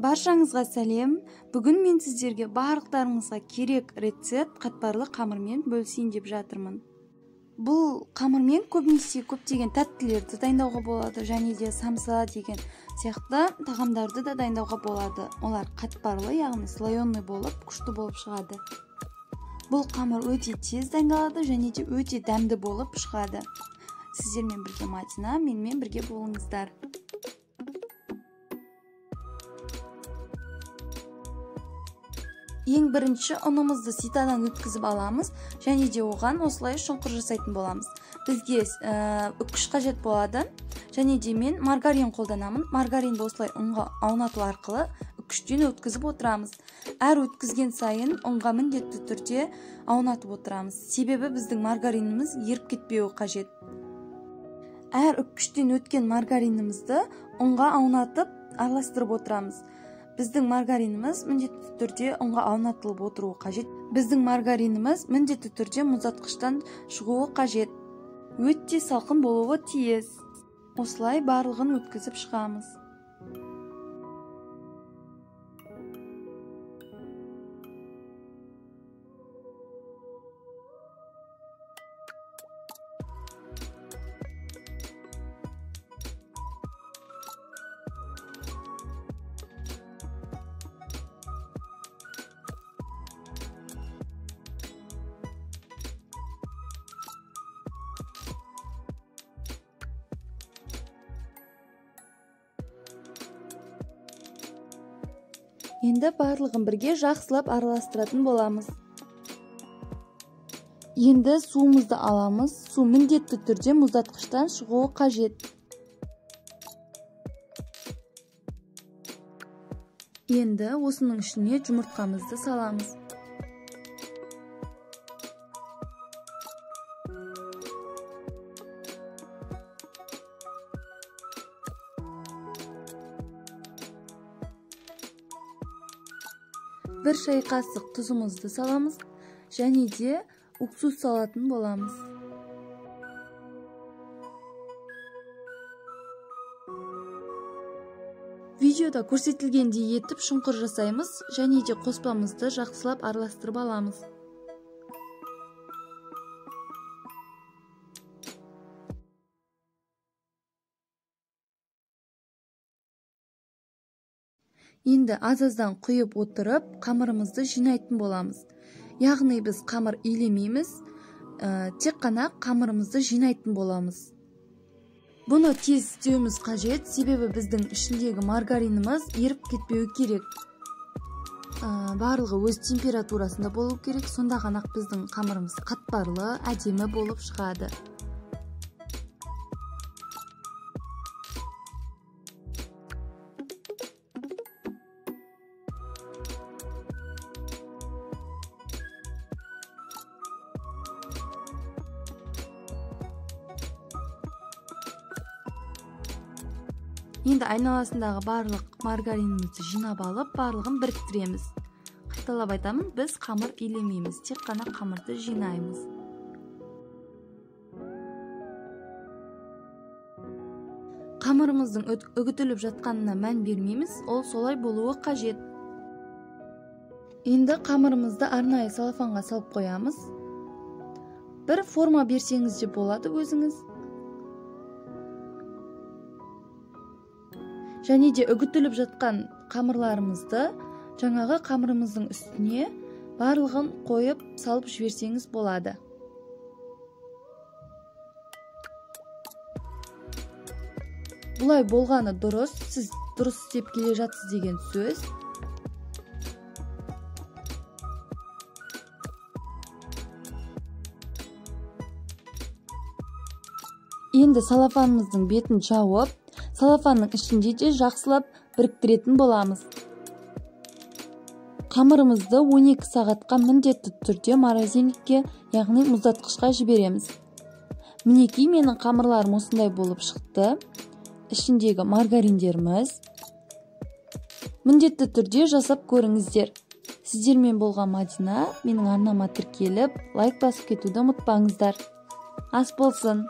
Баршаңызға сәлем. Бүгін мен сіздерге барлықтарыңызға керек рецепт қатпарлы қамырмен бөлісейін деп жатырмын. Бұл қамырмен көбінесе көптеген тәттілерді дайындауға болады, және де самса деген сияқты тағамдарды да дайындауға болады. Олар қатпарлы, яғни слоеный болып, күшті болып шығады. Бұл қамыр өте тез дайындалады және де өте дәмді болып шығады. Сіздермен бірге Мадина, менімен бірге болыңыздар. Ең бірінші ұнымызды ситадан өткізіп аламыз, және де оған осылай шұңқыр жасайтын боламыз. Бізге үккіш қажет болады, және де мен маргарин қолданамын. Маргаринді осылай ұнға аунату арқылы үккіштен өткізіп отырамыз. Әр өткізген сайын ұнға міндетті түрде аунатып отырамыз. Себебі біздің маргариніміз еріп кетпеуі қажет. Әр үккіштен өткен маргаринімізді ұнға аунатып араластырып отырамыз. Біздің маргариніміз міндетті түрде ұнға аунатылып отыруы қажет. Біздің маргариніміз міндетті түрде мұздатқыштан шығуы қажет. Өте салқын болуы тиіс. Осылай барлығын өткізіп шығамыз. Енді барлығын бірге жақсылап араластыратын боламыз. Енді суымызды аламыз. Су міндетті түрде мұздатқыштан шығуы қажет. Енді осының ішіне жұмыртқамызды саламыз. Бір шай қасық тұзымызды саламыз, және де уксус салатын боламыз. Видеода көрсетілгендей етіп шұңқыр жасаймыз, және де қоспамызды жақсылап араластырып аламыз. Енді аз-аздан құйып отырып, қамырымызды жинайтын боламыз. Яғни біз қамыр илемейміз, тек қана қамырымызды жинайтын боламыз. Бұны тез істеуіміз қажет, себебі біздің ішіндегі маргариніміз еріп кетпеуі керек. Барлығы өз температурасында болу керек, сонда ғана біздің қамырымыз қатпарлы, әдемі болып шығады. Енді айналасындағы барлық маргаринімізді жинап алып, барлығын біріктіреміз. Қайталап айтамын, біз қамыр илемейміз, тек қана қамырды жинаймыз. Қамырымыздың үгітіліп жатқанына мән бермейміз, ол солай болуы қажет. Енді қамырымызды арнайы салафанға салып қоямыз. Бір форма берсеңіз де болады өзіңіз. Және де үгітіліп жатқан қамырларымызды жаңағы қамырымыздың үстіне барлығын қойып салып жіберсеңіз болады. Бұлай болғаны дұрыс, сіз дұрыс істеп келе жатсыз деген сөз. Енді салафанымыздың бетін жауып, салафанның ішінде де жақсылап біріктіретін боламыз. Қамырымызды 12 сағатқа міндетті түрде морозильникке, яғни мұздатқышқа жібереміз. Мінекей, менің қамырларым осындай болып шықты. Ішіндегі маргариндеріміз. Міндетті түрде жасап көріңіздер. Сіздермен болған Мадина, менің арнама тіркеліп, лайк басып кетуді ұмытпаңыздар. Ас болсын!